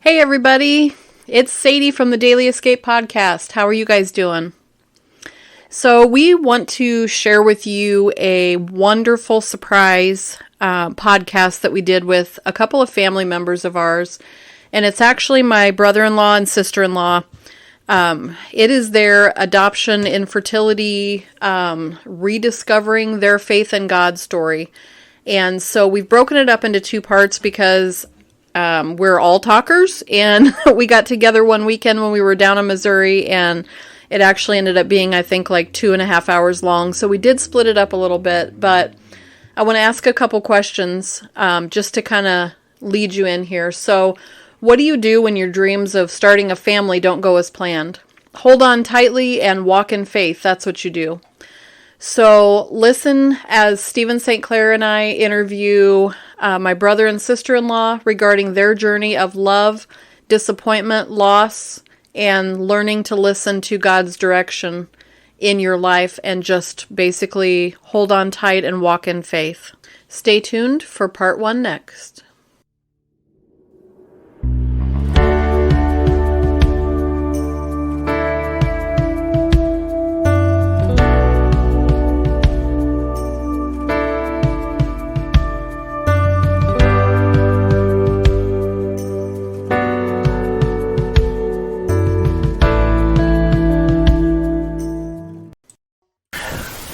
Hey everybody, it's Sadie from the Daily Escape podcast. How are you guys doing? So we want to share with you a wonderful surprise podcast that we did with a couple of family members of ours. And it's actually my brother-in-law and sister-in-law. It is their adoption, infertility, rediscovering their faith in God story. And so we've broken it up into two parts because we're all talkers, and we got together one weekend when we were down in Missouri, and it actually ended up being, I think, like 2.5 hours long. So we did split it up a little bit, but I want to ask a couple questions just to kind of lead you in here. So what do you do when your dreams of starting a family don't go as planned? Hold on tightly and walk in faith. That's what you do. So listen as Stephen St. Clair and I interview my brother and sister-in-law regarding their journey of love, disappointment, loss, and learning to listen to God's direction in your life and just basically hold on tight and walk in faith. Stay tuned for part 1 next.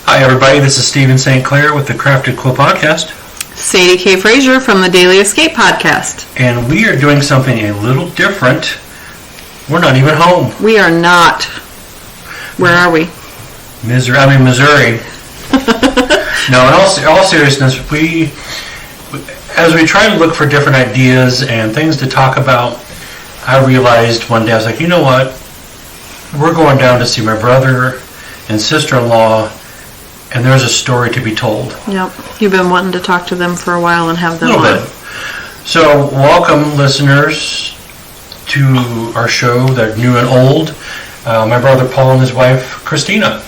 Hi everybody, this is Stephen St. Clair with the Crafted Quill Podcast. Sadie K. Frazier from the Daily Escape Podcast. And we are doing something a little different. We're not even home. We are not. Where are we? Missouri. No, in all seriousness, as we try to look for different ideas and things to talk about, I realized one day, I was like, you know what? We're going down to see my brother and sister-in-law, and there's a story to be told. Yep. You've been wanting to talk to them for a while and have them on. A little bit. So, welcome, listeners, to our show, that new and old. My brother Paul and his wife, Christina.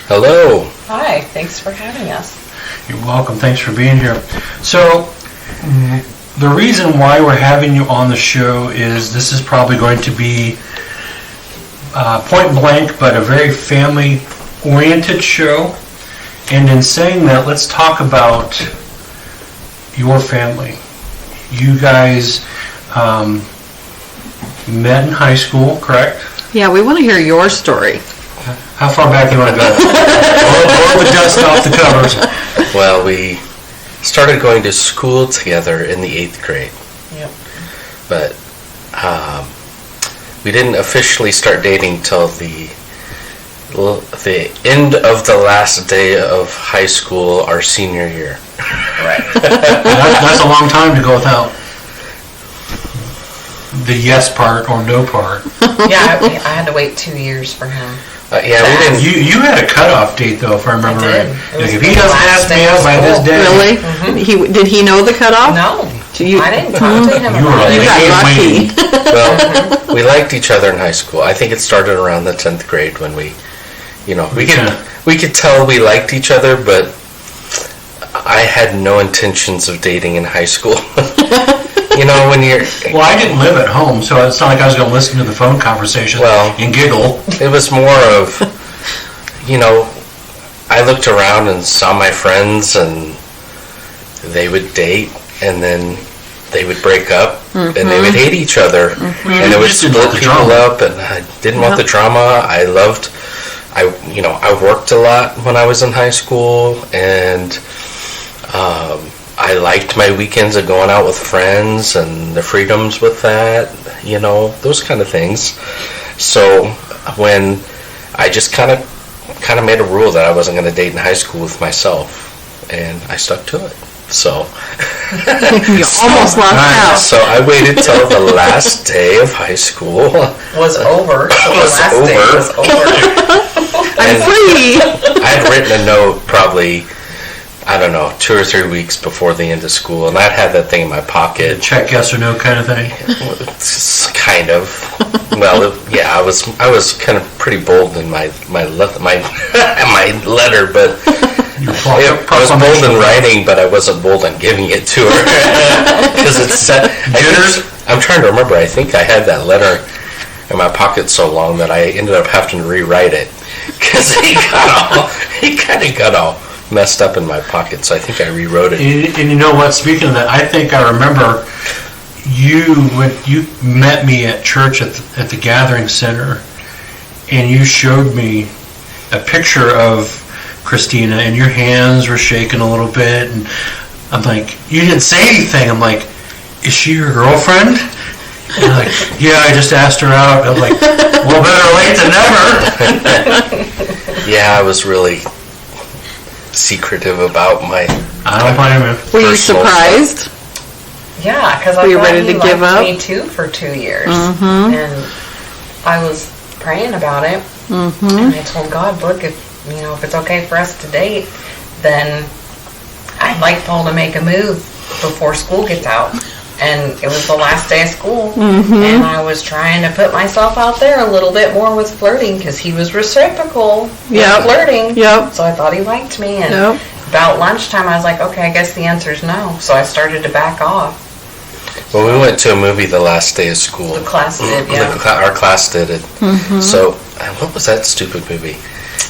Hello. Hi. Thanks for having us. You're welcome. Thanks for being here. So, the reason why we're having you on the show is this is probably going to be point blank, but a very family-oriented show. And in saying that, let's talk about your family. You guys met in high school, correct? Yeah, we want to hear your story. How far back do you want to go? Blow the dust off the covers. Well, we started going to school together in the 8th grade. Yep. But we didn't officially start dating till the end of the last day of high school, our senior year. Right. That's a long time to go without the yes part or no part. Yeah, I had to wait 2 years for him. Yeah, we didn't. You had a cutoff date though, if I remember right. Like, if he doesn't ask me out by this day, really? Mm-hmm. Did he know the cutoff? No, I didn't talk to him. You got lucky. Well, we liked each other in high school. I think it started around the 10th grade when we could tell we liked each other, but I had no intentions of dating in high school. You know, when you're... Well, I didn't live at home, so it's not like I was going to listen to the phone conversation and giggle. It was more of, I looked around and saw my friends, and they would date, and then they would break up, and they would hate each other, and it would split people up, and I didn't want the drama. I worked a lot when I was in high school, and I liked my weekends of going out with friends and the freedoms with that, those kind of things. So when I just kind of made a rule that I wasn't going to date in high school with myself, and I stuck to it. So you almost lost out. So I waited till the last day of high school was over. Day was over. I'm free. I had written a note probably, 2 or 3 weeks before the end of school, and I'd had that thing in my pocket. Check yes or no kind of thing. Kind of. Well, I was kind of pretty bold in my letter, but I was bold in writing, but I wasn't bold in giving it to her because it said. I'm trying to remember. I think I had that letter in my pocket so long that I ended up having to rewrite it because he kind of got all messed up in my pocket. So I think I rewrote it. And you know what? Speaking of that, I think I remember when you met me at church at the Gathering Center, and you showed me a picture of Christina, and your hands were shaking a little bit, and I'm like, you didn't say anything. I'm like, is she your girlfriend? And you're like, yeah, I just asked her out. I'm like, well, better late than never. Yeah, I was really secretive about my. I don't blame you. Were you surprised? Yeah, because I thought he liked me too for 2 years, and I was praying about it, and I told God, look, if it's okay for us to date, then I'd like Paul to make a move before school gets out. And it was the last day of school, and I was trying to put myself out there a little bit more with flirting because he was reciprocal with flirting. Yep. So I thought he liked me, and about lunchtime I was like, okay, I guess the answer is no. So I started to back off. Well, we went to a movie the last day of school. The class did, yeah. Our class did it. So, what was that stupid movie?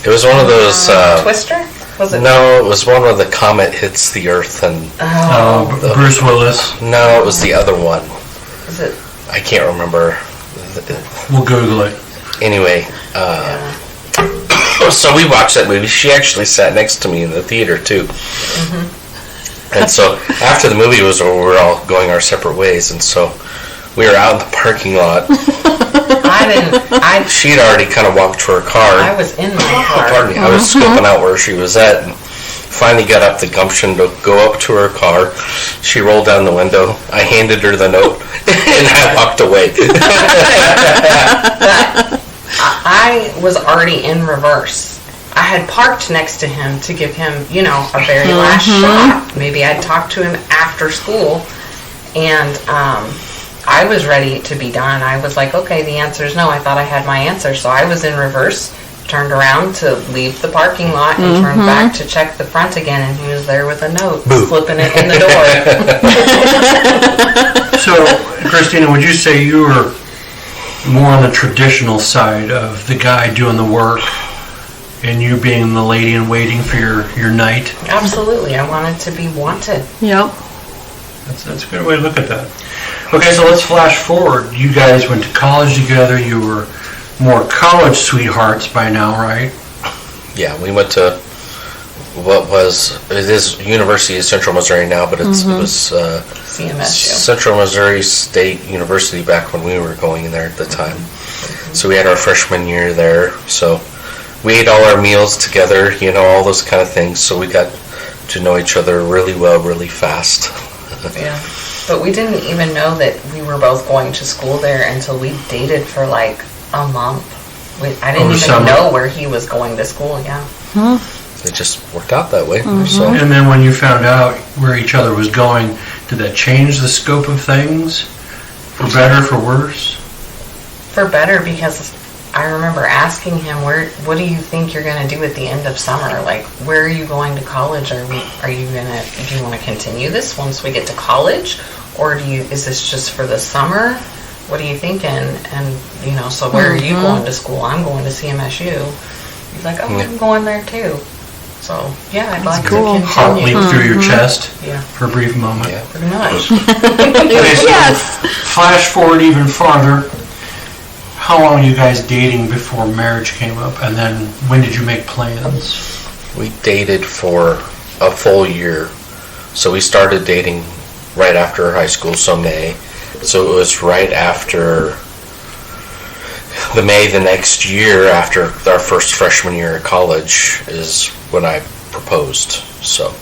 It was one of those... Twister? Was it? No, it was one where the comet hits the Earth and... Bruce Willis. No, it was the other one. Is it? I can't remember. We'll Google it. Anyway, so we watched that movie. She actually sat next to me in the theater, too. And so after the movie was over, we were all going our separate ways, and so we were out in the parking lot. She had already kind of walked to her car. I was in my car. Pardon me. I was scoping out where she was at, and finally got up the gumption to go up to her car. She rolled down the window. I handed her the note, and I walked away. I was already in reverse. I had parked next to him to give him, a very last shot. Maybe I'd talk to him after school, and I was ready to be done. I was like, okay, the answer is no. I thought I had my answer, so I was in reverse, turned around to leave the parking lot, and turned back to check the front again, and he was there with a note, slipping it in the door. So, Christina, would you say you were more on the traditional side of the guy doing the work, and you being the lady in waiting for your night? Absolutely. I wanted to be wanted. Yep. That's a good way to look at that. Okay, so let's flash forward. You guys went to college together. You were more college sweethearts by now, right? Yeah, we went to it is University of Central Missouri now, but it was CMSU. Central Missouri State University back when we were going there at the time. So we had our freshman year there. So we ate all our meals together, all those kind of things. So we got to know each other really well, really fast. Yeah. But we didn't even know that we were both going to school there until we dated for like a month. I didn't even know where he was going to school, It just worked out that way. So. And then when you found out where each other was going, did that change the scope of things? For better, for worse? For better, because I remember asking him, what do you think you're going to do at the end of summer? Like, where are you going to college? Do you want to continue this once we get to college? Or is this just for the summer? What are you thinking? And, so where are you going to school? I'm going to CMSU. He's like, I'm going there too. So, yeah, I'd like to continue. Heart leap through your chest for a brief moment. Yeah. Pretty much. Okay, so flash forward even farther. How long were you guys dating before marriage came up? And then when did you make plans? We dated for a full year. So we started dating right after high school, so May. So it was right after the May the next year, after our first freshman year of college, is when I proposed. So.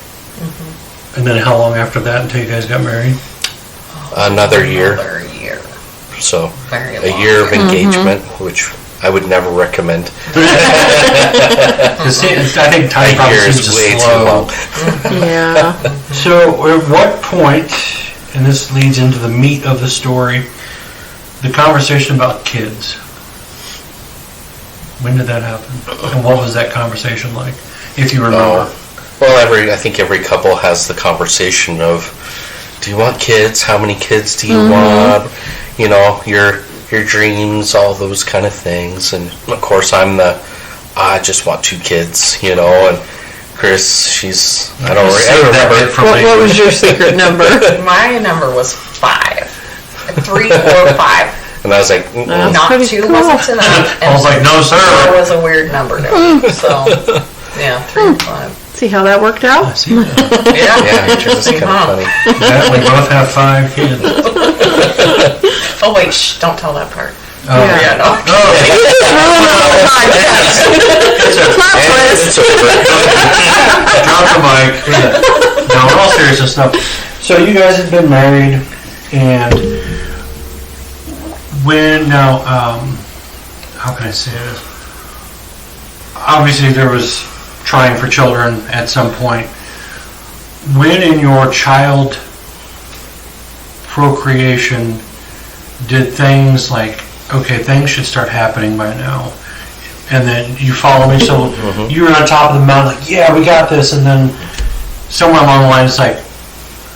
And then how long after that until you guys got married? Another year. So a year of engagement, which I would never recommend. I think time probably seems to way slow. too long. Yeah. So at what point, and this leads into the meat of the story, the conversation about kids. When did that happen? And what was that conversation like, if you remember? Well, I think every couple has the conversation of, do you want kids? How many kids do you want? You know, your dreams, all those kind of things. And of course, I just want 2 kids, you know, and Chris, she's, I don't remember. What was your secret number? My number was 5. 3 or 5. And I was like, not 2 cool. Wasn't enough. I was like, no, sir. 4 was a weird number to me. So, yeah, 3 or 5. See how that worked out? I see that. Yeah, it was kind of funny. We both have 5 kids. Oh, wait, don't tell that part. Oh, yeah, no. Drop the mic. No, in all seriousness, no. So you guys have been married, and how can I say this? Obviously, there was trying for children at some point. When in your child procreation did things like, okay, things should start happening by now, and then you follow me, so you were on top of the mountain, like, yeah, we got this, and then somewhere along the line it's like,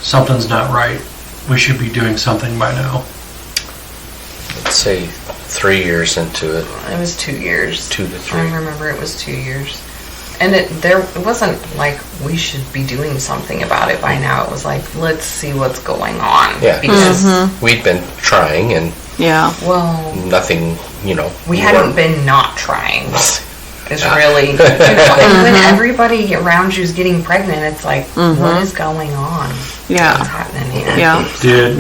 something's not right, we should be doing something by now. Let's say 3 years into it. It was 2 years. 2 to 3. I remember it was 2 years. And it wasn't like we should be doing something about it by now. It was like, let's see what's going on. Yeah, because we'd been trying and nothing, you know. We hadn't been not trying. It's really, you know, and when everybody around you is getting pregnant, it's like, what is going on? Yeah. What's happening here? Yeah. Did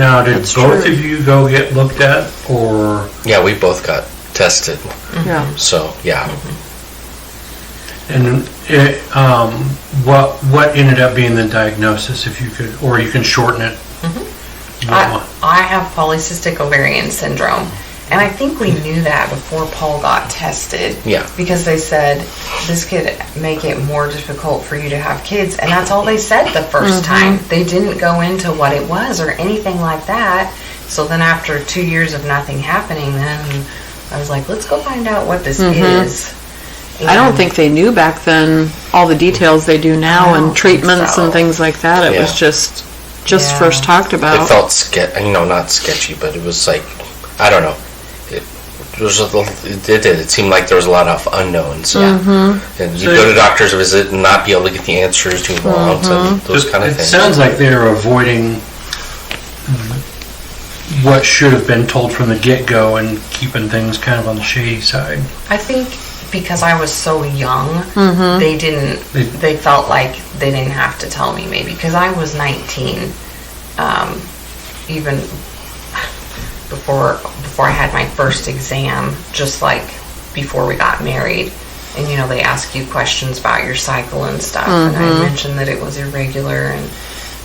both of you go get looked at, or? Yeah, we both got tested. Yeah. So, yeah. And what ended up being the diagnosis, if you could, or you can shorten it? I have polycystic ovarian syndrome, and I think we knew that before Paul got tested. Yeah. Because they said this could make it more difficult for you to have kids, and that's all they said the first time. They didn't go into what it was or anything like that. So then after 2 years of nothing happening, then I was like, let's go find out what this is. And I don't think they knew back then all the details they do now and treatments and things like that. It was just first talked about. It felt not sketchy, but it was like, I don't know. It seemed like there was a lot of unknowns. And you go to doctor's visit and not be able to get the answers you want and those kind of things. It sounds like they're avoiding what should have been told from the get-go and keeping things kind of on the shady side. I think because I was so young, they felt like they didn't have to tell me, maybe because I was 19 even before I had my first exam, just like before we got married. And you know, they ask you questions about your cycle and stuff, and I mentioned that it was irregular, and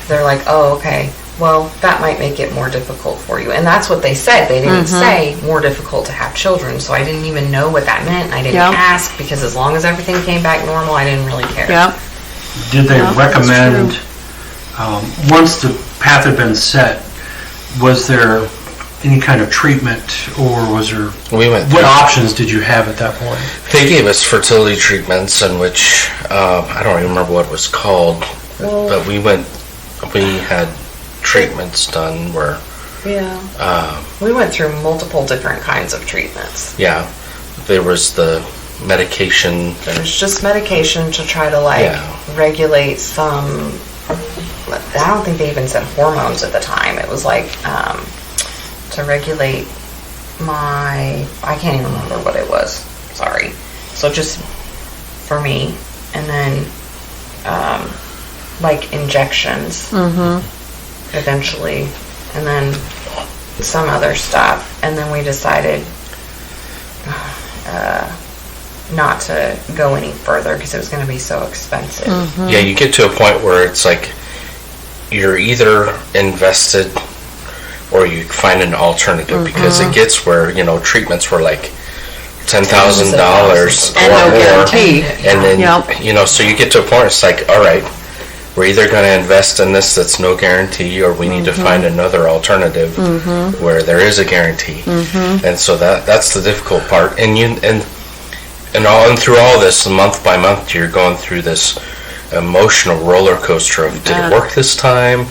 they're like, oh, okay, well, that might make it more difficult for you. And that's what they said. They didn't say more difficult to have children, so I didn't even know what that meant. I didn't ask, because as long as everything came back normal, I didn't really care. Did they recommend, once the path had been set, was there any kind of treatment, or was there, what options did you have at that point? They gave us fertility treatments, in which, I don't even remember what it was called, but we had treatments done where we went through multiple different kinds of treatments. There was the medication. There's just medication to try to regulate some, I don't think they even said hormones at the time. It was like to regulate I can't even remember what it was, sorry. So just for me, and then like injections eventually, and then some other stuff, and then we decided not to go any further because it was going to be so expensive. Yeah, you get to a point where it's like you're either invested or you find an alternative, because it gets where, you know, treatments were like $10,000 and no guarantee. And then, you know, so you get to a point, it's like, all right, we're either going to invest in this that's no guarantee, or we need to find another alternative where there is a guarantee. And so that's the difficult part. And through all this, month by month, you're going through this emotional roller coaster of, did it work this time?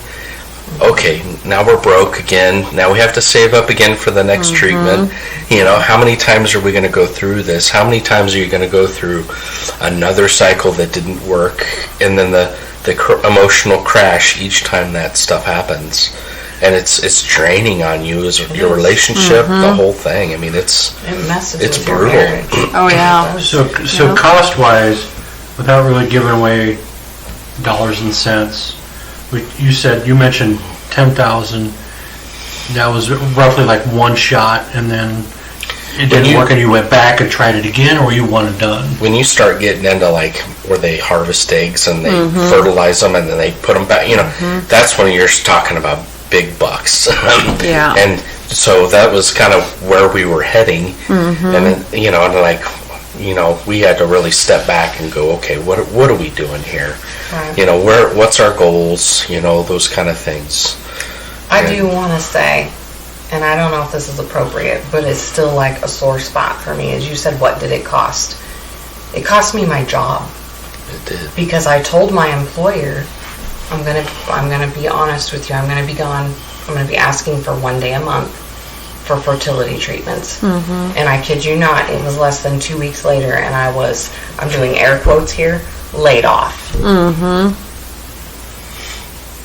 okay, now we're broke again. Now we have to save up again for the next treatment. You know, how many times are we going to go through this? How many times are you going to go through another cycle that didn't work? And then the emotional crash each time that stuff happens. And it's draining on you as your relationship, the whole thing. I mean, it messes with brutal. Your marriage. Oh, yeah. So cost-wise, without really giving away dollars and cents, you mentioned 10,000. That was roughly like one shot, and then it didn't work, and you went back and tried it again, or you want it done? When you start getting into like where they harvest eggs and they fertilize them and then they put them back, you know, that's when you're talking about big bucks. Yeah. And so that was kind of where we were heading, and then, you know, and like, you know, we had to really step back and go, okay, what are we doing here? Right. You know, what's our goals? You know, those kind of things. I do want to say, and I don't know if this is appropriate, but it's still like a sore spot for me. As you said, what did it cost? It cost me my job. It did. Because I told my employer, I'm gonna be honest with you. I'm gonna be gone. I'm gonna be asking for 1 day a month for fertility treatments. And I kid you not, it was less than 2 weeks later, and I'm doing air quotes here, laid off.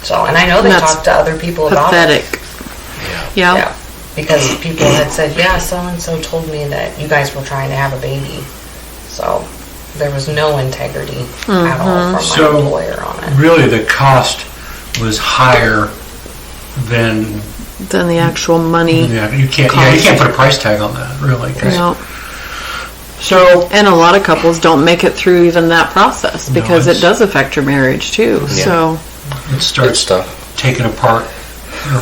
So, and I know they talked to other people about it. Pathetic. Yeah. Because people had said, yeah, so-and-so told me that you guys were trying to have a baby. So there was no integrity at all from my employer on it. Really, the cost was higher than the actual money. Yeah, you can't put a price tag on that, really. No. So, and a lot of couples don't make it through even that process because it does affect your marriage too. Yeah. So it starts taking apart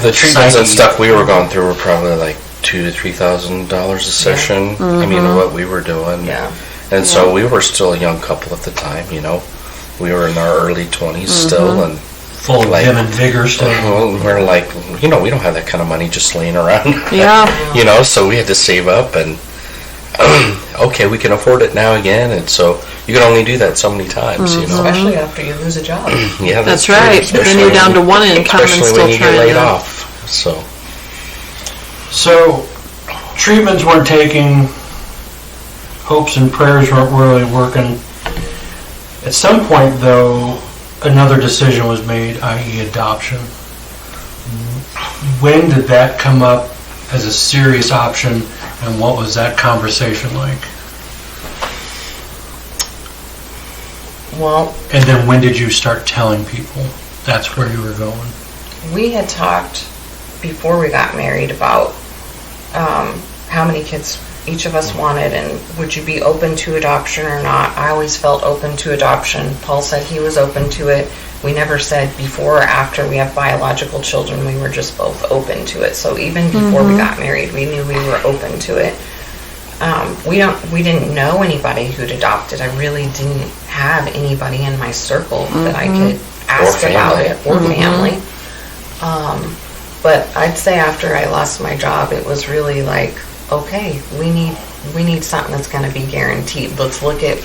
the treatments and stuff we were going through were probably like $2,000 to $3,000 a session. I mean, what we were doing. Yeah. And so we were still a young couple at the time, you know. We were in our early 20s still, and full of vim and vigor still. We're like, you know, we don't have that kind of money just laying around. Yeah. You know, so we had to save up, and okay, we can afford it now again, and so you can only do that so many times, you know. Especially after you lose a job. Yeah, that's right. Then you're down to one income and still when you trying get laid to off. So treatments weren't taking. Hopes and prayers weren't really working. At some point, though, another decision was made, i.e. adoption. When did that come up as a serious option, and what was that conversation like? Well... And then when did you start telling people that's where you were going? We had talked before we got married about how many kids each of us wanted, and would you be open to adoption or not? I always felt open to adoption. Paul said he was open to it. We never said before or after we have biological children. We were just both open to it. So even before we got married, we knew we were open to it. We didn't know anybody who'd adopted. I really didn't have anybody in my circle that I could ask about it, or family. But I'd say after I lost my job, it was really like, okay, we need something that's going to be guaranteed. Let's look at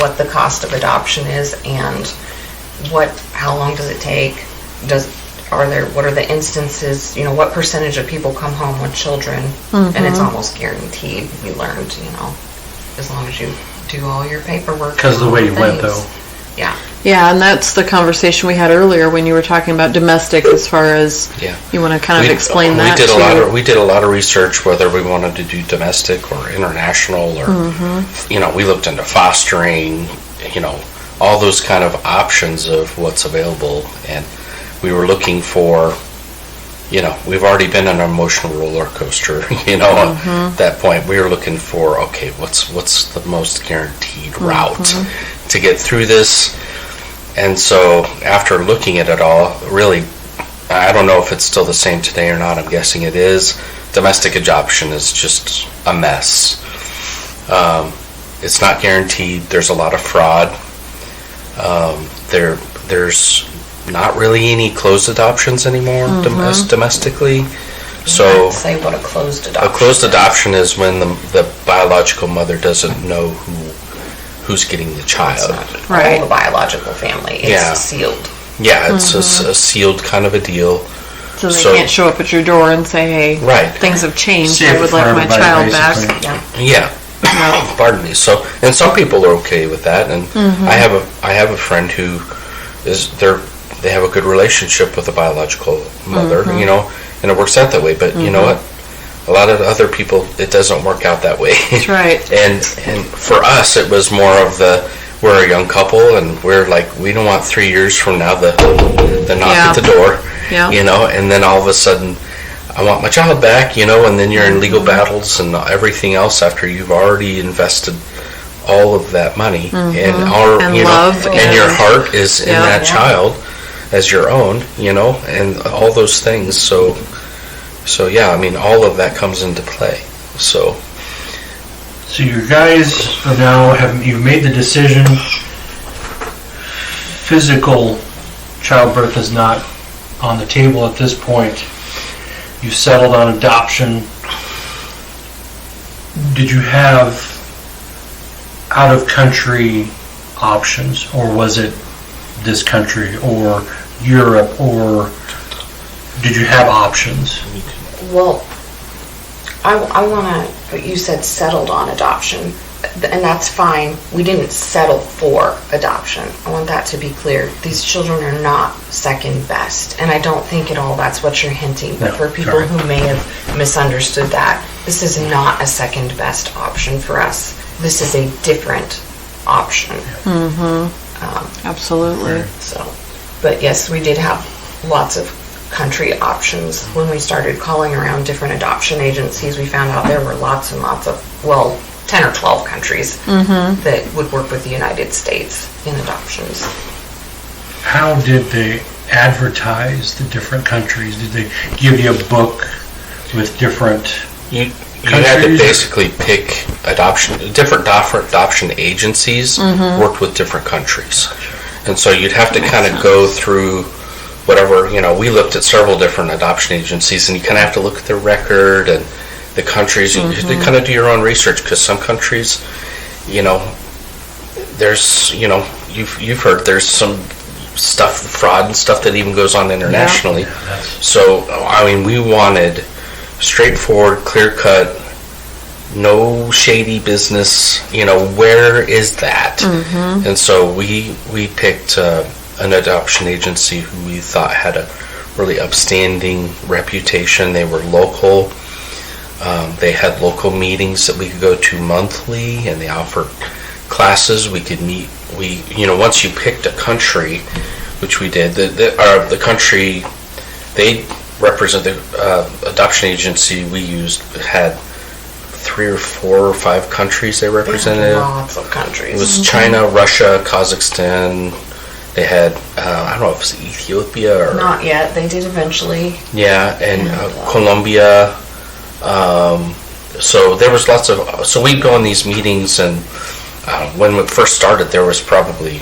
what the cost of adoption is and how long does it take? What are the instances? You know, what percentage of people come home with children? And it's almost guaranteed. We learned, you know, as long as you do all your paperwork. Because of the way you went, though. Yeah. Yeah, and that's the conversation we had earlier when you were talking about domestic, as far as you want to kind of explain that. We did a lot of research whether we wanted to do domestic or international, or you know, we looked into fostering, you know, all those kind of options of what's available, and we were looking for, you know, we've already been on an emotional roller coaster, you know, at that point. We were looking for, okay, what's the most guaranteed route to get through this. And so after looking at it all, really, I don't know if it's still the same today or not. I'm guessing it is. Domestic adoption is just a mess. It's not guaranteed. There's a lot of fraud. There's not really any closed adoptions anymore domestically. So say what a closed adoption. A closed adoption is when the biological mother doesn't know who's getting the child. It's not all the biological family. It's sealed. Yeah, it's a sealed kind of a deal. So they can't show up at your door and say, hey, things have changed. I would like my child back. Yeah. Pardon me. So, and some people are okay with that. And I have a friend who they have a good relationship with a biological mother, and it works out that way. But you know what? A lot of other people, it doesn't work out that way. That's right. and for us, it was more of we're a young couple, and we're like, we don't want 3 years from now the knock at the door, and then all of a sudden, I want my child back, and then you're in legal battles and everything else after you've already invested all of that money and love and your heart is in that child as your own, and all those things. So yeah, I mean, all of that comes into play. So you guys are now you've made the decision. Physical childbirth is not on the table at this point. You settled on adoption. Did you have out-of-country options, or was it this country or Europe, or did you have options? Well, I want to, you said settled on adoption, and that's fine. We didn't settle for adoption. I want that to be clear. These children are not second best, and I don't think at all that's what you're hinting. But for people who may have misunderstood that, this is not a second best option for us. This is a different option. Absolutely. But yes, we did have lots of country options. When we started calling around different adoption agencies, we found out there were lots and lots of, 10 or 12 countries that would work with the United States in adoptions. How did they advertise the different countries? Did they give you a book with different You had to basically pick different adoption agencies worked with different countries. And so you'd have to kind of go through whatever, we looked at several different adoption agencies, and you kind of have to look at their record and the countries. You kind of do your own research, because some countries, there's, you've heard there's some fraud and stuff that even goes on internationally. So, I mean, we wanted straightforward, clear-cut, no shady business, where is that? And so we picked an adoption agency who we thought had a really upstanding reputation. They were local. They had local meetings that we could go to monthly, and they offered classes. We could meet. Once you picked a country, which we did, the country they represent, the adoption agency we used had 3 or 4 or 5 countries they represented. Lots of countries. It was China, Russia, Kazakhstan. They had, I don't know if it was Ethiopia or... Not yet. They did eventually. Yeah, and Colombia. So there was lots of... So we'd go on these meetings, and when we first started, there was probably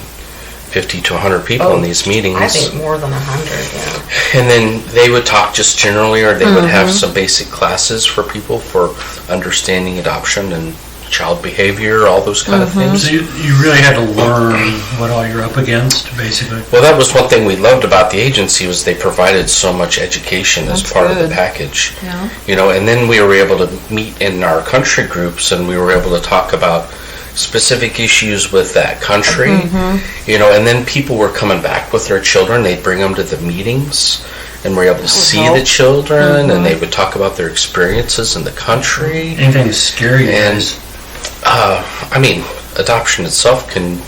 50 to 100 people in these meetings. I think more than 100, yeah. And then they would talk just generally, or they would have some basic classes for people for understanding adoption and child behavior, all those kind of things. So you really had to learn what all you're up against, basically. Well, that was one thing we loved about the agency, was they provided so much education as part of the package. Yeah. And then we were able to meet in our country groups, and we were able to talk about specific issues with that country. And then people were coming back with their children. They'd bring them to the meetings, and we're able to see the children, and they would talk about their experiences in the country. Anything scary? I mean, adoption itself can...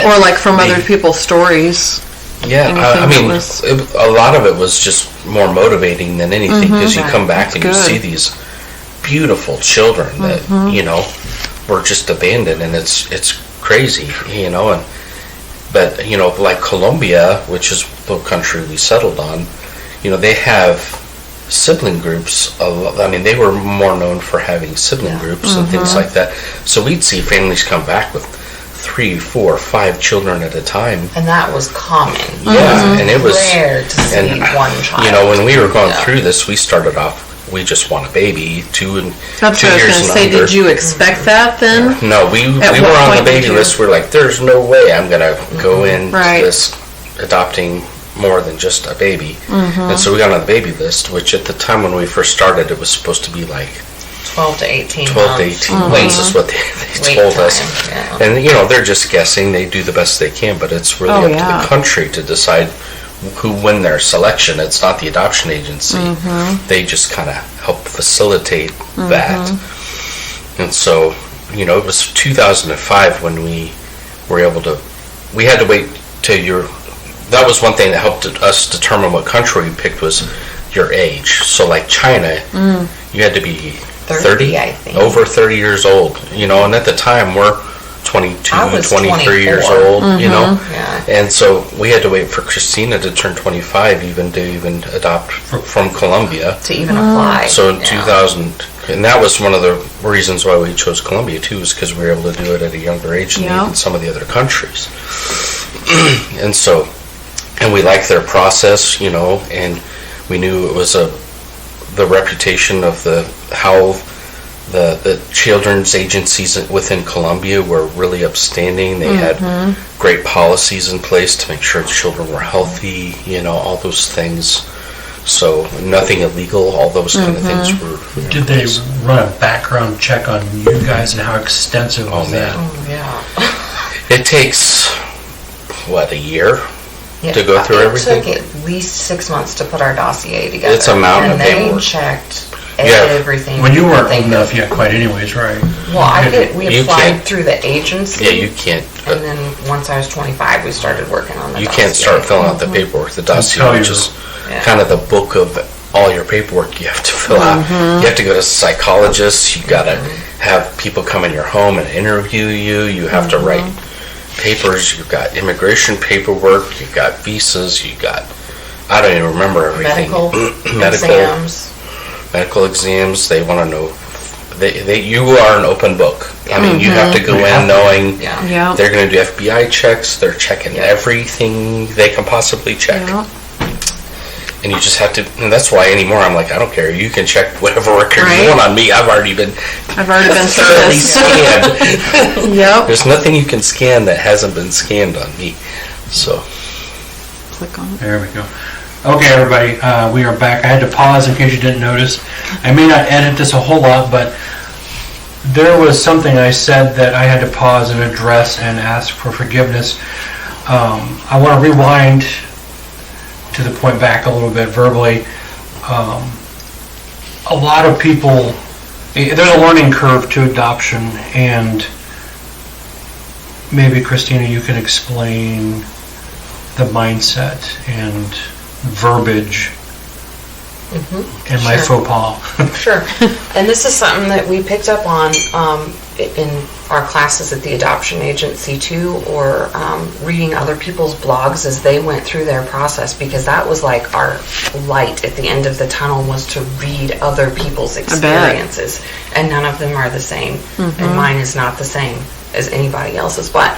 or like from other people's stories. Yeah, I mean, a lot of it was just more motivating than anything, because you come back and you see these beautiful children that, were just abandoned, and it's crazy, but, like Colombia, which is the country we settled on, they have sibling groups. I mean, they were more known for having sibling groups and things like that. So we'd see families come back with 3, 4, 5 children at a time. And that was common. Yeah, and it was rare to see one child. When we were going through this, we started off, we just want a baby, 2 and 2 years and under. That's what I was going to say. Did you expect that then? No, we were on the baby list. We're like, there's no way I'm going to go in this adopting more than just a baby. And so we got on the baby list, which at the time when we first started, it was supposed to be like 12 to 18 months is what they told us. Yeah. And, they're just guessing. They do the best they can, but it's really up to the country to decide who win their selection. It's not the adoption agency. They just kind of help facilitate that. And so, it was 2005 when we were able to, we had to wait till that was one thing that helped us determine what country we picked was your age. So like China, you had to be 30, I think. Over 30 years old, and at the time we're 22, 23 years old, Yeah. And so we had to wait for Christina to turn 25 to adopt from Colombia. To even apply. So in 2000, and that was one of the reasons why we chose Colombia too, is because we were able to do it at a younger age than even some of the other countries. And we liked their process, and we knew it was the reputation of how the children's agencies within Colombia were really upstanding. They had great policies in place to make sure children were healthy, all those things. So nothing illegal, all those kind of things were. Did they run a background check on you guys, and how extensive was that? Oh, yeah. It takes, a year? To go through everything? It took at least 6 months to put our dossier together. It's a mountain of paperwork. And they checked everything. When you weren't old enough yet quite anyways, right? Well, we applied through the agency. Yeah, you can't. And then once I was 25, we started working on the dossier. You can't start filling out the paperwork. The dossier, which is kind of the book of all your paperwork you have to fill out. You have to go to psychologists. You got to have people come in your home and interview you. You have to write papers. You've got immigration paperwork. You've got visas. You got, I don't even remember everything. Medical exams. They want to know. You are an open book. I mean, you have to go in knowing they're going to do FBI checks. They're checking everything they can possibly check. And you just have to, and that's why anymore I'm like, I don't care. You can check whatever record you want on me. I've already been thoroughly scanned. There's nothing you can scan that hasn't been scanned on me. So. Click on it. There we go. Okay, everybody, we are back. I had to pause in case you didn't notice. I may not edit this a whole lot, but there was something I said that I had to pause and address and ask for forgiveness. I want to rewind to the point back a little bit verbally. A lot of people, there's a learning curve to adoption, and maybe Christina, you can explain the mindset and verbiage and my faux pas. Sure. And this is something that we picked up on in our classes at the adoption agency too, or reading other people's blogs as they went through their process, because that was like our light at the end of the tunnel, was to read other people's experiences. And none of them are the same. And mine is not the same as anybody else's. But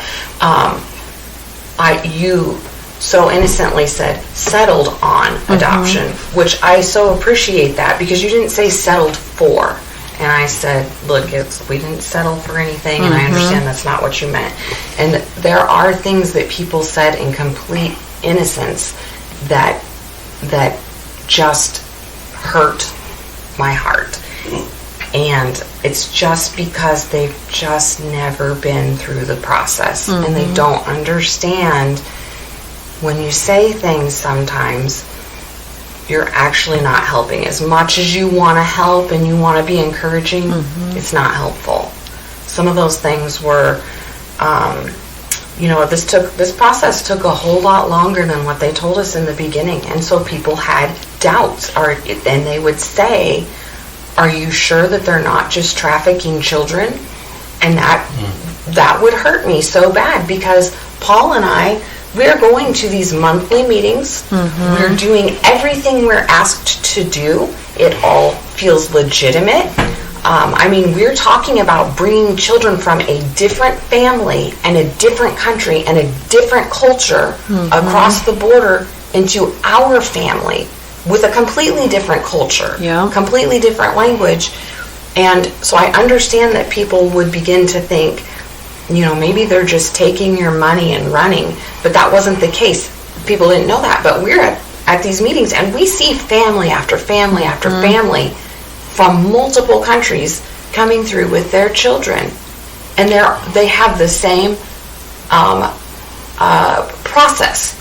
you so innocently said settled on adoption, which I so appreciate that, because you didn't say settled for. And I said, look, we didn't settle for anything, and I understand that's not what you meant. And there are things that people said in complete innocence that just hurt my heart. And it's just because they've just never been through the process, and they don't understand. When you say things sometimes, you're actually not helping. As much as you want to help and you want to be encouraging, it's not helpful. Some of those things were, this process took a whole lot longer than what they told us in the beginning. And so people had doubts, and they would say, are you sure that they're not just trafficking children? And that would hurt me so bad, because Paul and I, we're going to these monthly meetings. We're doing everything we're asked to do. It all feels legitimate. We're talking about bringing children from a different family and a different country and a different culture across the border into our family with a completely different culture, completely different language. And so I understand that people would begin to think, maybe they're just taking your money and running, but that wasn't the case. people didn't know that, but we're at these meetings, and we see family after family after family from multiple countries coming through with their children, and they have the same process.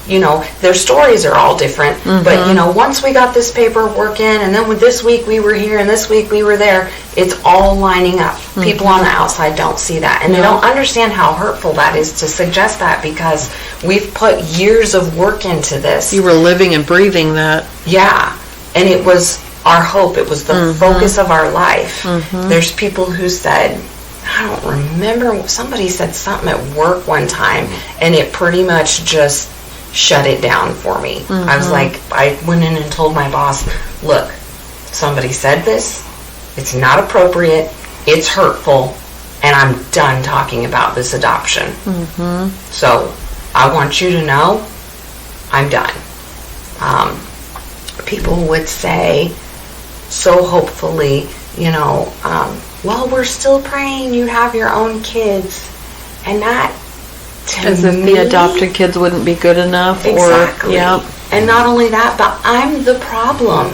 Their stories are all different, but once we got this paperwork in, and then this week we were here and this week we were there, it's all lining up. People on the outside don't see that, and they don't understand how hurtful that is to suggest that, because we've put years of work into this. You were living and breathing that. Yeah, and it was our hope. It was the focus of our life. There's people who said, I don't remember, somebody said something at work one time, and it pretty much just shut it down for me. I was like, I went in and told my boss, look, somebody said this, it's not appropriate, it's hurtful, and I'm done talking about this adoption. So I want you to know I'm done. People would say, so hopefully, well, we're still praying you have your own kids. And that, to As if the adopted kids wouldn't be good enough. Exactly. And not only that, but I'm the problem.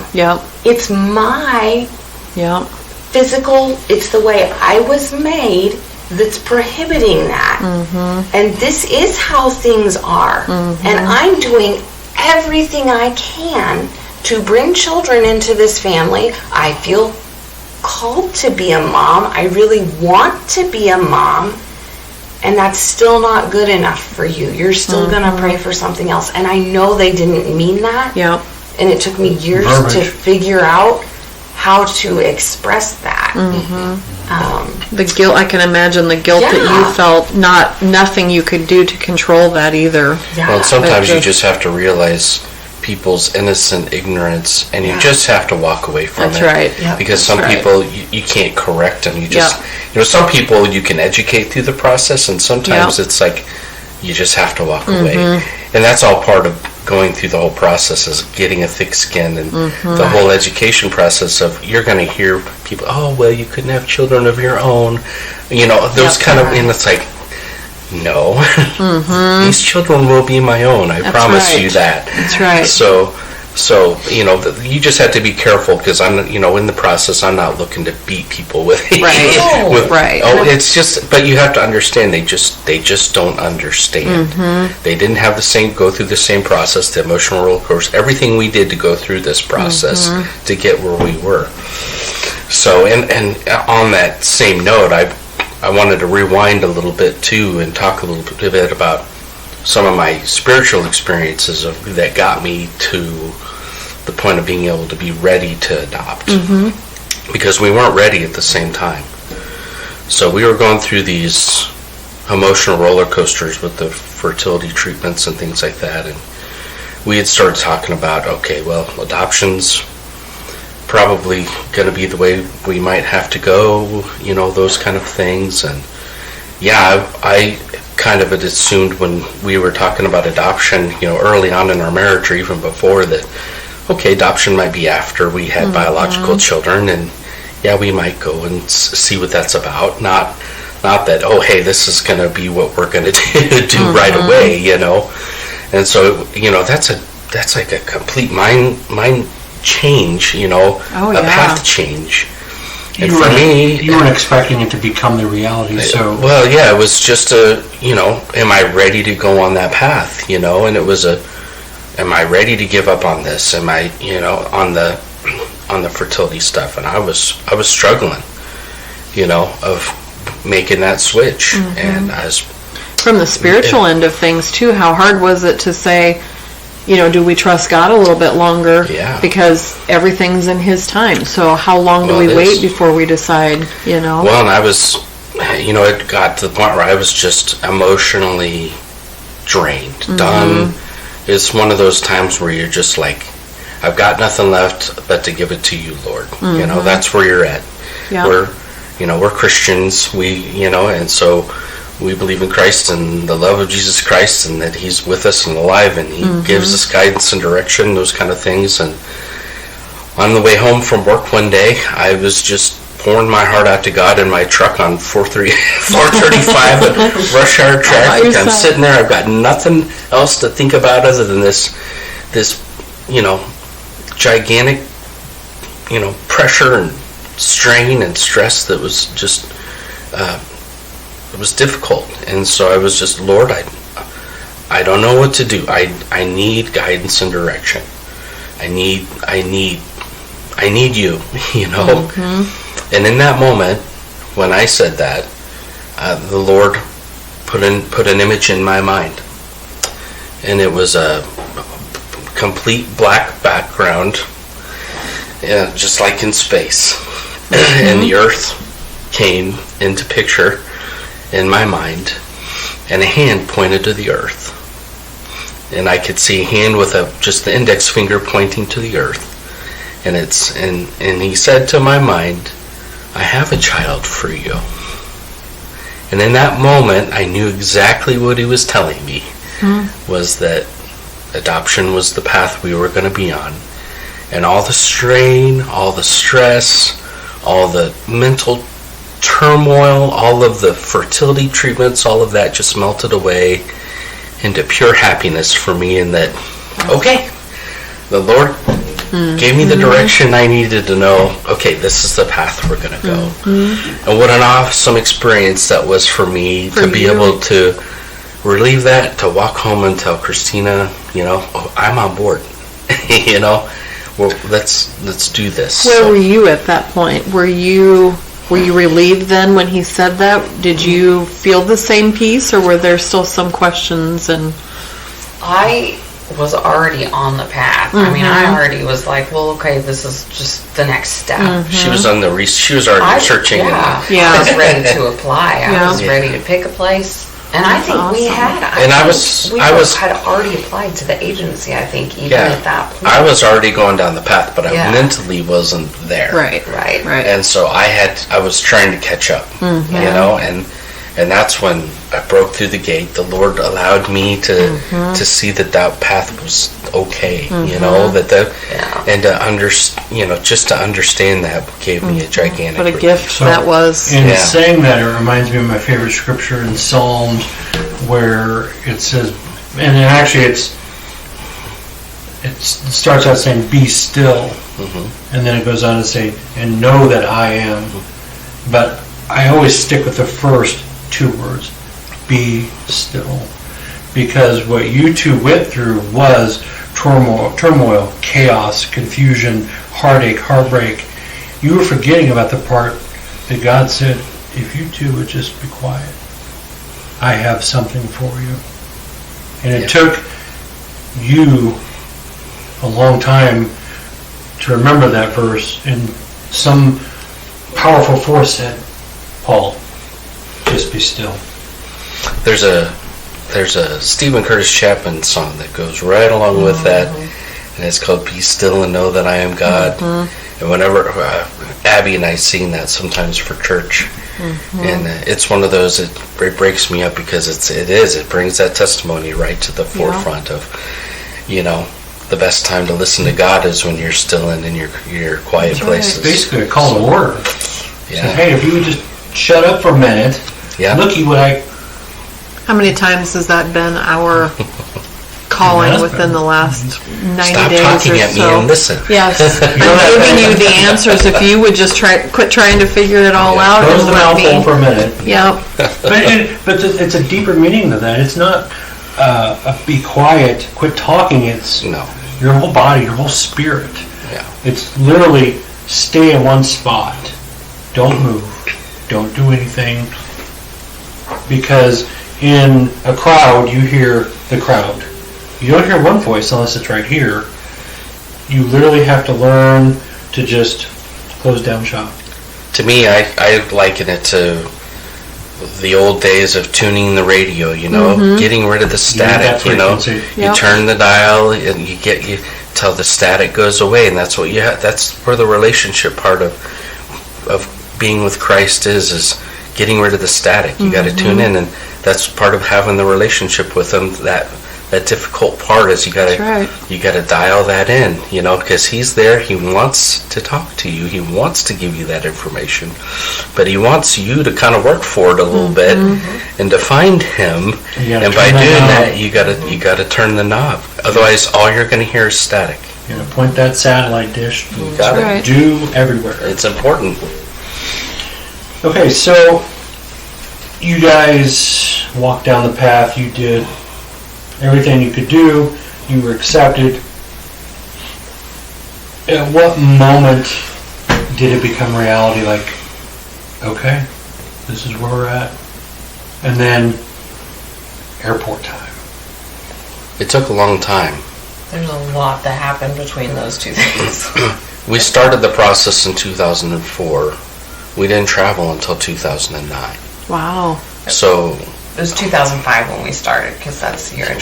It's my physical, it's the way I was made that's prohibiting that. And this is how things are. And I'm doing everything I can to bring children into this family. I feel called to be a mom. I really want to be a mom. And that's still not good enough for you. You're still going to pray for something else. And I know they didn't mean that. And it took me years to figure out how to express that. The guilt, I can imagine the guilt that you felt, nothing you could do to control that either. Well, sometimes you just have to realize people's innocent ignorance, and you just have to walk away from it. That's right. Because some people, you can't correct them. You just, some people you can educate through the process, and sometimes it's like you just have to walk away. And that's all part of going through the whole process, is getting a thick skin, and the whole education process of, you're going to hear people, oh, well, you couldn't have children of your own. Those kind of, and it's like, no, these children will be my own. I promise you that. That's right. So you just have to be careful, because I'm, in the process, I'm not looking to beat people with it. Oh, it's just, but you have to understand, they just don't understand. They didn't have go through the same process, the emotional roller coaster, everything we did to go through this process to get where we were. So, and on that same note, I wanted to rewind a little bit too and talk a little bit about some of my spiritual experiences that got me to the point of being able to be ready to adopt. Because we weren't ready at the same time. So we were going through these emotional roller coasters with the fertility treatments and things like that, and we had started talking about, okay, well, adoption's probably going to be the way we might have to go, those kind of things. And I kind of had assumed when we were talking about adoption, early on in our marriage, or even before, that, okay, adoption might be after we had biological children, and we might go and see what that's about. Not that, oh, hey, this is going to be what we're going to do right away, And so, that's like a complete mind change, a path change. And for me, you weren't expecting it to become the reality. So well, it was just am I ready to go on that path? And it was am I ready to give up on this? Am I, on the fertility stuff? And I was struggling, of making that switch. And I was, from the spiritual end of things too, how hard was it to say, do we trust God a little bit longer? Because everything's in His time. So how long do we wait before we decide, Well, and I was, it got to the point where I was just emotionally drained, done. It's one of those times where you're just like, I've got nothing left but to give it to you, Lord. That's where you're at. We're Christians. And so we believe in Christ and the love of Jesus Christ, and that He's with us and alive, and He gives us guidance and direction, those kind of things. And on the way home from work one day, I was just pouring my heart out to God in my truck on 435 at rush hour traffic. I'm sitting there. I've got nothing else to think about other than this gigantic, pressure and strain and stress that was just, it was difficult. And so I was just, Lord, I don't know what to do. I need guidance and direction. I need you, Mm-hmm. And in that moment, when I said that, the Lord put an image in my mind, and it was a complete black background, just like in space. Mm-hmm. And the earth came into picture in my mind, and a hand pointed to the earth. And I could see a hand with just the index finger pointing to the earth. And and he said to my mind, I have a child for you. And in that moment, I knew exactly what he was telling me, was that adoption was the path we were going to be on. And all the strain, all the stress, all the mental turmoil, all of the fertility treatments, all of that just melted away into pure happiness for me, and that, okay, the Lord gave me the direction I needed to know, okay, this is the path we're going to go. Mm-hmm. And what an awesome experience that was for me to be able to relieve that, to walk home and tell Christina, I'm on board. Well, let's do this. Where were you at that point? Were you relieved then when he said that? Did you feel the same peace, or were there still some questions? And I was already on the path. Mm-hmm. I mean, I already was like, well, okay, this is just the next step. Mm-hmm. She was on she was already researching. I was ready to apply. I was ready to pick a place. And I think we had. I had already applied to the agency, I think, even at that point. I was already going down the path, but I mentally wasn't there. Right. And so I was trying to catch up, and that's when I broke through the gate. The Lord allowed me to see that path was okay, and to just to understand that gave me a gigantic what a gift that was. In saying that, it reminds me of my favorite scripture in Psalms, where it says, and actually it starts out saying, "Be still," and then it goes on to say, "And know that I am." But I always stick with the first two words, "Be still," because what you two went through was turmoil, chaos, confusion, heartache, heartbreak. You were forgetting about the part that God said, if you two would just be quiet, I have something for you. And it took you a long time to remember that verse, and some powerful force said, Paul, just be still. There's a Stephen Curtis Chapman song that goes right along with that, and it's called "Be Still and Know That I Am God." And whenever Abby and I sing that sometimes for church, and it's one of those that breaks me up, because it brings that testimony right to the forefront of, the best time to listen to God is when you're still in your quiet places. Basically a call to order. So, hey, if you would just shut up for a minute, looky what How many times has that been our calling within the last 90 days or so? Stop talking at me and listen. Yes. I'm giving you the answers. If you would just quit trying to figure it all out. Close the mouth hole for a minute. Yeah. But it's a deeper meaning to that. It's not be quiet, quit talking. It's your whole body, your whole spirit. Yeah. It's literally stay in one spot. Don't move. Don't do anything. Because in a crowd, you hear the crowd. You don't hear one voice unless it's right here. You literally have to learn to just close down shop. To me, I liken it to the old days of tuning the radio, getting rid of the static, You turn the dial and you till the static goes away, and that's what you have. That's where the relationship part of being with Christ is getting rid of the static. You got to tune in, and that's part of having the relationship with Him. That a difficult part is you gotta dial that in, because he's there. He wants to talk to you. He wants to give you that information, but he wants you to kind of work for it a little bit and to find him. And by doing that, you gotta turn the knob. Otherwise, all you're gonna hear is static. You gotta point that satellite dish. You gotta do everywhere. It's important. Okay, so you guys walked down the path. You did everything you could do. You were accepted. At what moment did it become reality? Like, okay, this is where we're at. And then airport time. It took a long time. There's a lot that happened between those two things. We started the process in 2004. We didn't travel until 2009. Wow. So it was 2005 when we started, because that's the year.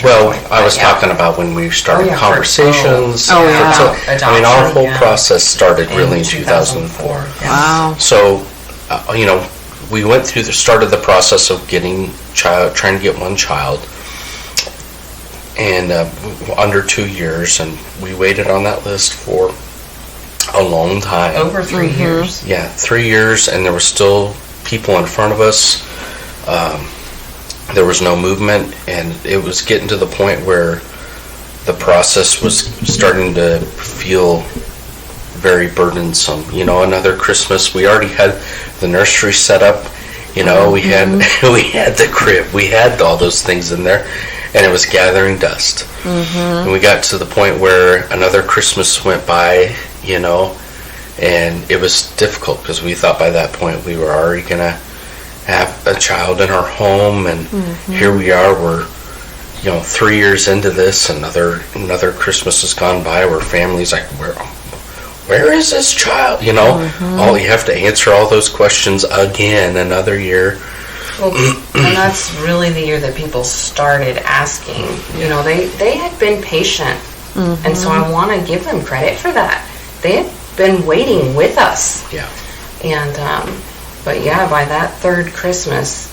I was talking about when we started conversations. Our whole process started really in 2004. Wow. So, we went through started the process of trying to get one child, and under 2 years, and we waited on that list for a long time. Over 3 years. Yeah, 3 years, and there were still people in front of us. There was no movement, and it was getting to the point where the process was starting to feel very burdensome. Another Christmas, we already had the nursery set up. We had the crib, we had all those things in there, and it was gathering dust. And we got to the point where another Christmas went by, and it was difficult because we thought by that point we were already gonna have a child in our home, and here we are, we're 3 years into this, another Christmas has gone by where families like, where is this child? All you have to answer all those questions again another year. Well, and that's really the year that people started asking. They had been patient, and so I want to give them credit for that. They had been waiting with us. Yeah. And but yeah, by that third Christmas,